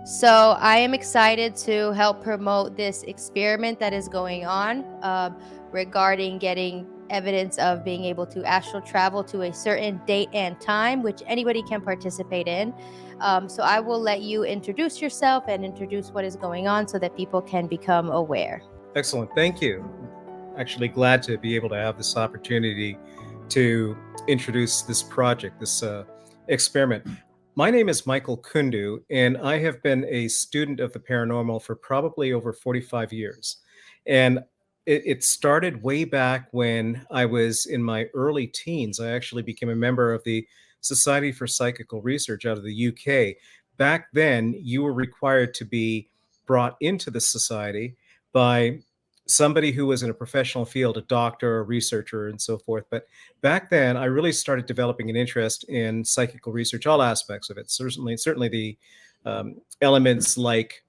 So I am excited to help promote this experiment that is going on regarding getting evidence of being able to astral travel to a certain date and time, which anybody can participate in. So I will let you introduce yourself and introduce what is going on so that people can become aware. Excellent. Thank you. Actually, glad to be able to have this opportunity to introduce this project, this experiment. My name is Michael Kundu, and I have been a student of the paranormal for probably over 45 years. And it started way back when I was in my early teens. I actually became a member of the Society for Psychical Research out of the UK. Back then, you were required to be brought into the society by somebody who was in a professional field, a doctor, a researcher, and so forth. But back then, I really started developing an interest in psychical research, all aspects of it. Certainly the elements like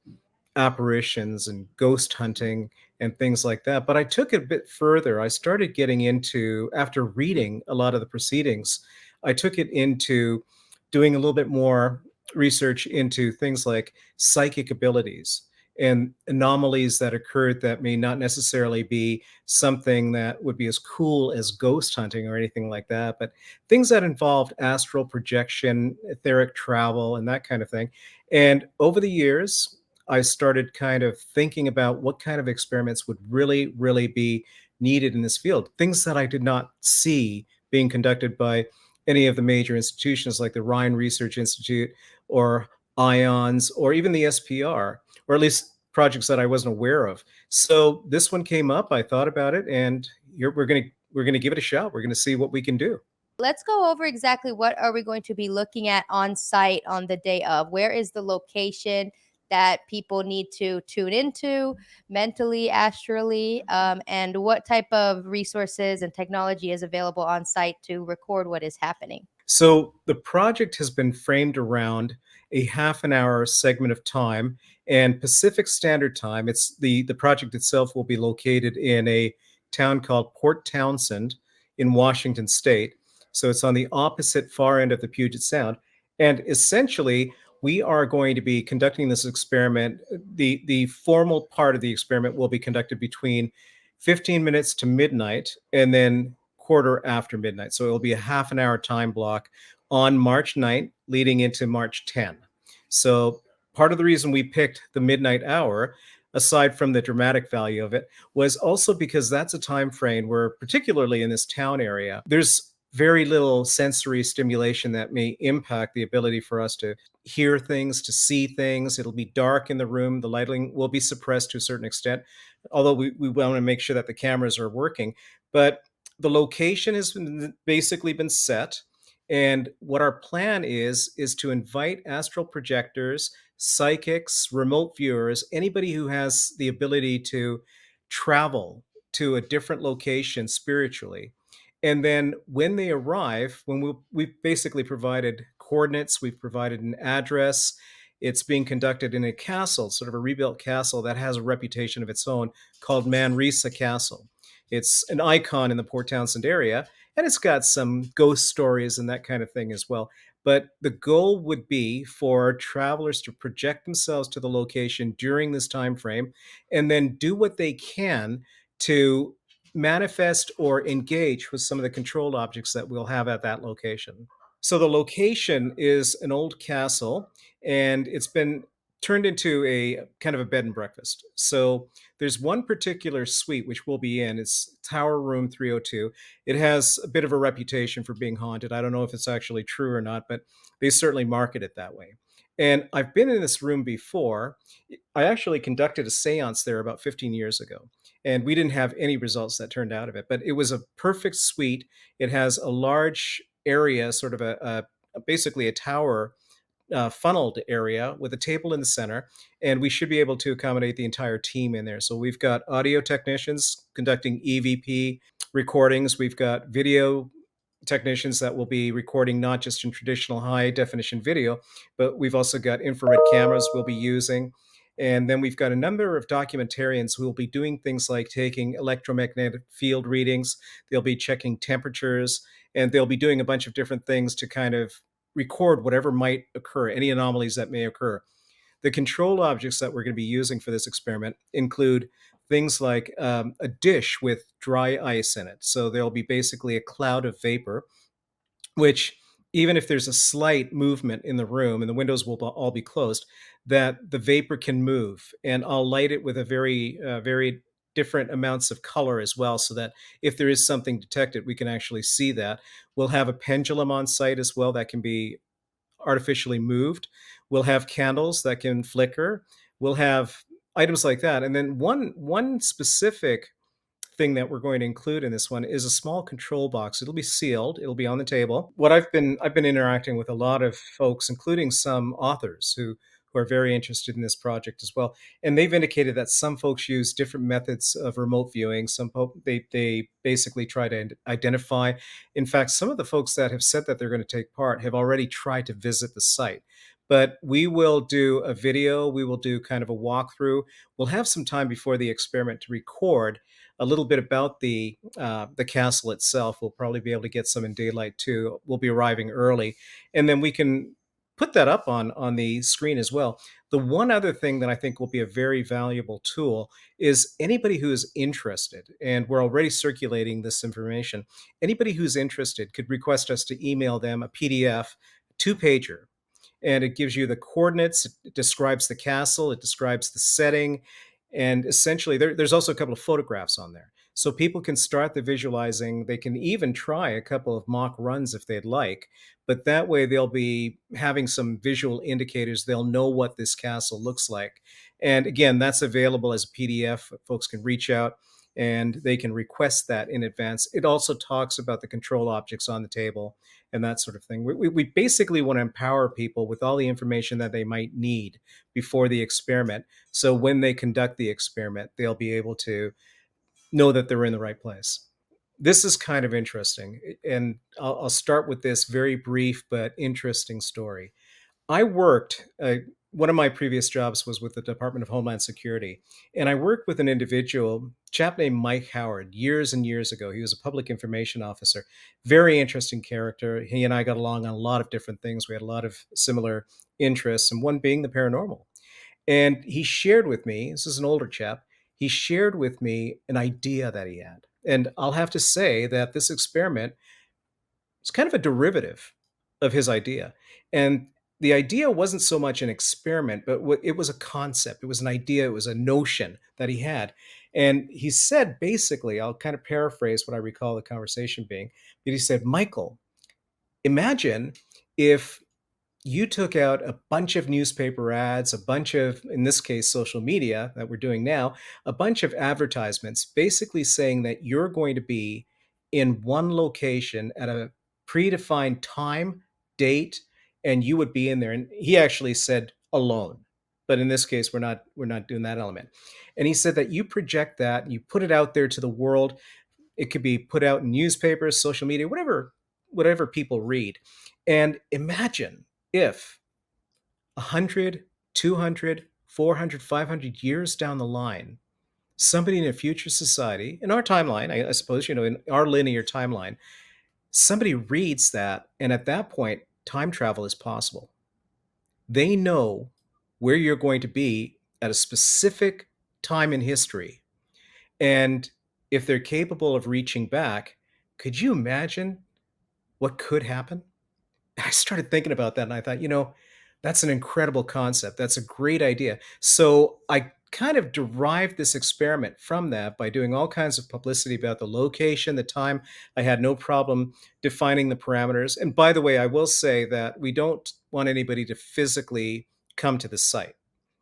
apparitions and ghost hunting and things like that. But I took it a bit further. I started getting into, after reading a lot of the proceedings, I took it into doing a little bit more research into things like psychic abilities and anomalies that occurred that may not necessarily be something that would be as cool as ghost hunting or anything like that, but things that involved astral projection, etheric travel, and that kind of thing. And over the years, I started kind of thinking about what kind of experiments would really, really be needed in this field. Things that I did not see being conducted by any of the major institutions like the Rhine Research Institute or IONS or even the SPR, or at least projects that I wasn't aware of. So this one came up, I thought about it, and we're gonna give it a shot. We're gonna see what we can do. Let's go over exactly what are we going to be looking at on site on the day of. Where is the location that people need to tune into mentally, astrally, and what type of resources and technology is available on site to record what is happening? So the project has been framed around a half an hour segment of time and Pacific Standard Time. It's the project itself will be located in a town called Port Townsend in Washington State. So it's on the opposite far end of the Puget Sound. And essentially, we are going to be conducting this experiment. The formal part of the experiment will be conducted between 15 minutes to midnight and then quarter after midnight. So it'll be a half an hour time block on March 9th, leading into March 10. So part of the reason we picked the midnight hour, aside from the dramatic value of it, was also because that's a time frame where, particularly in this town area, there's very little sensory stimulation that may impact the ability for us to hear things, to see things. It'll be dark in the room. The lighting will be suppressed to a certain extent, although we want to make sure that the cameras are working. But the location has basically been set. And what our plan is to invite astral projectors, psychics, remote viewers, anybody who has the ability to travel to a different location spiritually. And then when they arrive, we've basically provided coordinates, we've provided an address. It's being conducted in a castle, sort of a rebuilt castle that has a reputation of its own called Manresa Castle. It's an icon in the Port Townsend area, and it's got some ghost stories and that kind of thing as well. But the goal would be for travelers to project themselves to the location during this time frame and then do what they can to manifest or engage with some of the controlled objects that we'll have at that location. So the location is an old castle, and it's been turned into a kind of a bed and breakfast. So there's one particular suite which we'll be in. It's Tower Room 302. It has a bit of a reputation for being haunted. I don't know if it's actually true or not, but they certainly market it that way. And I've been in this room before. I actually conducted a seance there about 15 years ago, and we didn't have any results that turned out of it, but it was a perfect suite. It has a large area, sort of basically a tower funneled area with a table in the center, and we should be able to accommodate the entire team in there. So we've got audio technicians conducting EVP recordings. We've got video technicians that will be recording not just in traditional high definition video, but we've also got infrared cameras we'll be using. And then we've got a number of documentarians who will be doing things like taking electromagnetic field readings. They'll be checking temperatures, and they'll be doing a bunch of different things to kind of record whatever might occur, any anomalies that may occur. The control objects that we're going to be using for this experiment include things like a dish with dry ice in it. So there'll be basically a cloud of vapor, which, even if there's a slight movement in the room and the windows will all be closed, that the vapor can move. And I'll light it with a very different amounts of color as well, so that if there is something detected, we can actually see that. We'll have a pendulum on site as well that can be artificially moved. We'll have candles that can flicker. We'll have items like that. And then one specific thing that we're going to include in this one is a small control box. It'll be sealed. It'll be on the table. What I've been interacting with a lot of folks, including some authors who are very interested in this project as well. And they've indicated that some folks use different methods of remote viewing. They basically try to identify. In fact, some of the folks that have said that they're going to take part have already tried to visit the site. But we will do a video. We will do kind of a walkthrough. We'll have some time before the experiment to record a little bit about the castle itself. We'll probably be able to get some in daylight too. We'll be arriving early, and then we can put that up on the screen as well. The one other thing that I think will be a very valuable tool is anybody who is interested, and we're already circulating this information. Anybody who's interested could request us to email them a PDF, two-pager, and it gives you the coordinates. It describes the castle, it describes the setting, and essentially there's also a couple of photographs on there. So people can start the visualizing. They can even try a couple of mock runs if they'd like, but that way they'll be having some visual indicators. They'll know what this castle looks like. And again, that's available as a PDF. Folks can reach out and they can request that in advance. It also talks about the control objects on the table and that sort of thing. We basically want to empower people with all the information that they might need before the experiment. So when they conduct the experiment, they'll be able to know that they're in the right place. This is kind of interesting. And I'll start with this very brief but interesting story. I worked, one of my previous jobs was with the Department of Homeland Security. And I worked with an individual, chap named Mike Howard, years and years ago. He was a public information officer, very interesting character. He and I got along on a lot of different things. We had a lot of similar interests, and one being the paranormal. And he shared with me, this is an older chap, he shared with me an idea that he had. And I'll have to say that this experiment it's kind of a derivative of his idea. And the idea wasn't so much an experiment, but it was a concept. It was an idea. It was a notion that he had. And he said, basically, I'll kind of paraphrase what I recall the conversation being, but he said, Michael, imagine if you took out a bunch of newspaper ads, a bunch of, in this case, social media that we're doing now, a bunch of advertisements basically saying that you're going to be in one location at a predefined time, date, and you would be in there. And he actually said alone. But in this case, we're not doing that element. And he said that you project that and you put it out there to the world. It could be put out in newspapers, social media, whatever people read. And imagine if 100, 200, 400, 500 years down the line, somebody in a future society, in our timeline, I suppose, in our linear timeline, somebody reads that, and at that point, time travel is possible. They know where you're going to be at a specific time in history. And if they're capable of reaching back, could you imagine what could happen? I started thinking about that and I thought, that's an incredible concept. That's a great idea. So I kind of derived this experiment from that by doing all kinds of publicity about the location, the time. I had no problem defining the parameters. And by the way, I will say that we don't want anybody to physically come to the site.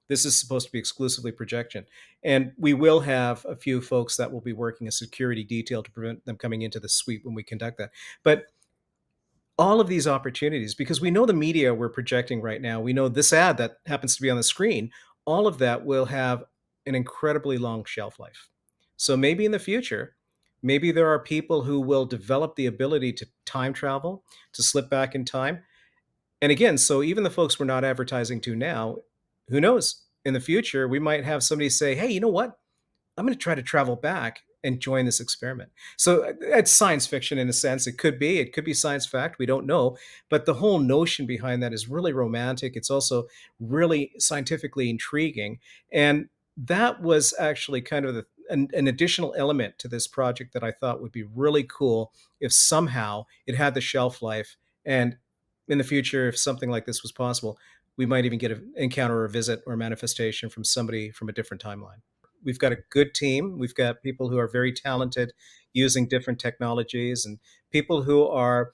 This is supposed to be exclusively projection. And we will have a few folks that will be working a security detail to prevent them coming into the suite when we conduct that. But all of these opportunities, because we know the media we're projecting right now, we know this ad that happens to be on the screen, all of that will have an incredibly long shelf life. So maybe in the future, maybe there are people who will develop the ability to time travel, to slip back in time. And again, so even the folks we're not advertising to now, who knows? In the future, we might have somebody say, hey, you know what? I'm going to try to travel back and join this experiment. So it's science fiction in a sense. It could be science fact. We don't know. But the whole notion behind that is really romantic. It's also really scientifically intriguing. And that was actually kind of an additional element to this project that I thought would be really cool if somehow it had the shelf life. And in the future, if something like this was possible, we might even get an encounter or a visit or manifestation from somebody from a different timeline. We've got a good team. We've got people who are very talented using different technologies and people who are,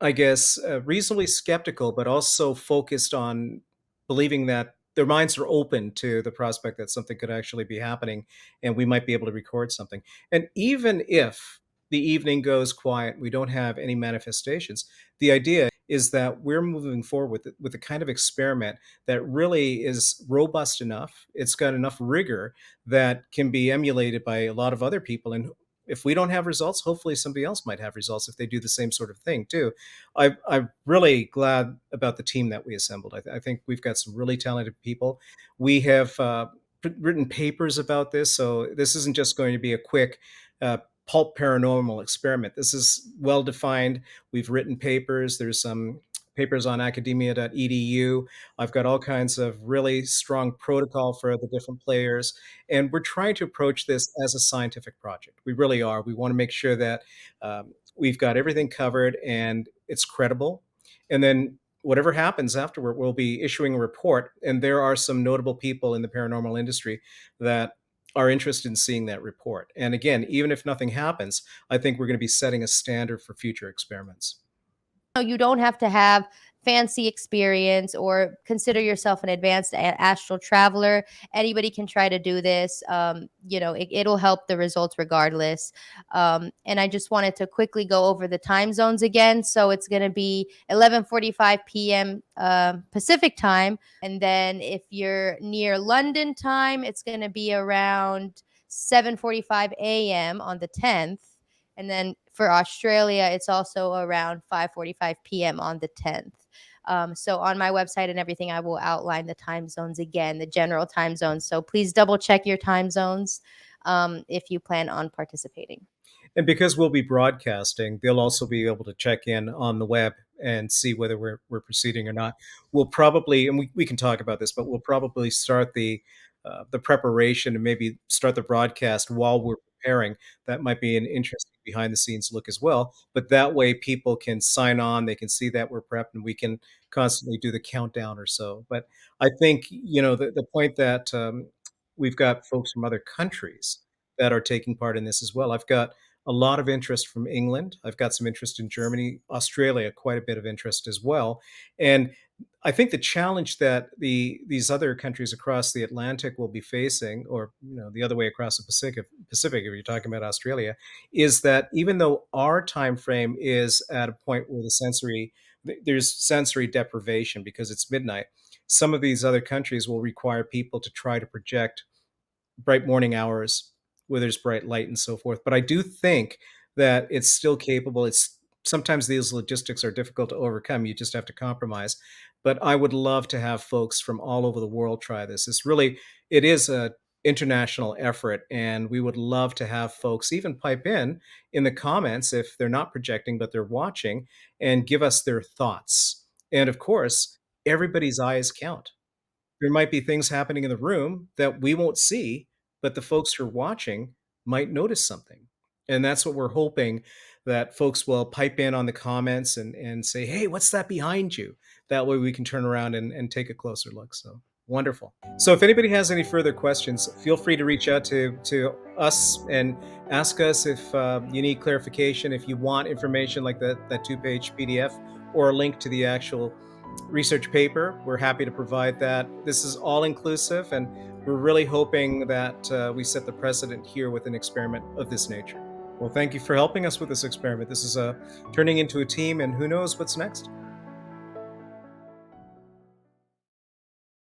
I guess, reasonably skeptical, but also focused on believing that their minds are open to the prospect that something could actually be happening and we might be able to record something. And even if the evening goes quiet, we don't have any manifestations, the idea is that we're moving forward with the kind of experiment that really is robust enough. It's got enough rigor that can be emulated by a lot of other people. And if we don't have results, hopefully somebody else might have results if they do the same sort of thing too. I'm really glad about the team that we assembled. I think we've got some really talented people. We have written papers about this, so this isn't just going to be a quick pulp paranormal experiment. This is well defined. We've written papers. There's some papers on academia.edu. I've got all kinds of really strong protocol for the different players, and we're trying to approach this as a scientific project. We really are. We want to make sure that we've got everything covered and it's credible. And then whatever happens afterward, we'll be issuing a report. And there are some notable people in the paranormal industry that are interested in seeing that report. And again, even if nothing happens, I think we're going to be setting a standard for future experiments. You don't have to have fancy experience or consider yourself an advanced astral traveler. Anybody can try to do this. It'll help the results regardless. And I just wanted to quickly go over the time zones again. So it's going to be 11:45 p.m. Pacific time, and then if you're near London time, it's going to be around 7:45 a.m. on the 10th. And then for Australia, it's also around 5:45 p.m. on the 10th. So on my website and everything, I will outline the time zones again, the general time zones. So please double check your time zones if you plan on participating. And because we'll be broadcasting, they'll also be able to check in on the web and see whether we're proceeding or not. We'll probably, and we can talk about this, but we'll probably start the preparation and maybe start the broadcast while we're preparing. That might be an interesting behind the scenes look as well. But that way people can sign on, they can see that we're prepped, and we can constantly do the countdown or so. But I think, the point that we've got folks from other countries that are taking part in this as well. I've got a lot of interest from England. I've got some interest in Germany, Australia, quite a bit of interest as well. And I think the challenge that these other countries across the Atlantic will be facing, or the other way across the Pacific, if you're talking about Australia, is that even though our time frame is at a point where there's sensory deprivation because it's midnight, some of these other countries will require people to try to project bright morning hours where there's bright light and so forth. But I do think that it's still capable. It's sometimes these logistics are difficult to overcome. You just have to compromise. But I would love to have folks from all over the world try this. It is a international effort, and we would love to have folks even pipe in the comments if they're not projecting but they're watching and give us their thoughts. And of course, everybody's eyes count. There might be things happening in the room that we won't see, but the folks who are watching might notice something. And that's what we're hoping, that folks will pipe in on the comments and say, "Hey, what's that behind you?" That way we can turn around and take a closer look. So wonderful. So if anybody has any further questions, feel free to reach out to us and ask us if you need clarification, if you want information like that 2-page PDF or a link to the actual research paper. We're happy to provide that. This is all inclusive, and we're really hoping that we set the precedent here with an experiment of this nature. Well, thank you for helping us with this experiment. This is turning into a team, and who knows what's next.